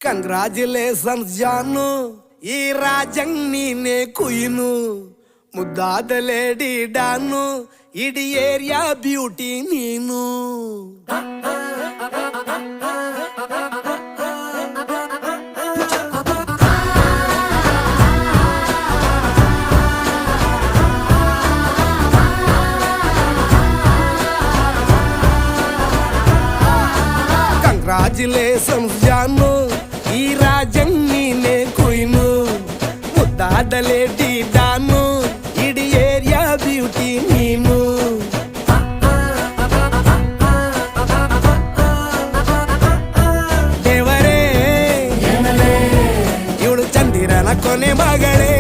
Congratulations ಜಾನು, ಈ ರಾಜಂಗ್ ನೀನೆ ಕುಯ್ನು, ಮುದ್ದಾದ ಲೇಡಿ ಡಾನು, ಇಡೀ ಏರಿಯಾ ಬ್ಯೂಟಿ ನೀನು. ಕಂಗ್ರಾಚುಲೇಷನ್ಸ್ ಜಾನು, ಈ ರಾಜಂಗ್ ನೀನೆ ಕುಯ್ನು, ಮುದ್ದಾದ ಲೇಡಿ ಡಾನು, ಇಡೀ ಏರಿಯಾ ಬ್ಯೂಟಿ ನೀನು. ದೇವರೇ ಇವಳು ಚಂದಿರನ ಕೊನೆ ಮಗಳೇ.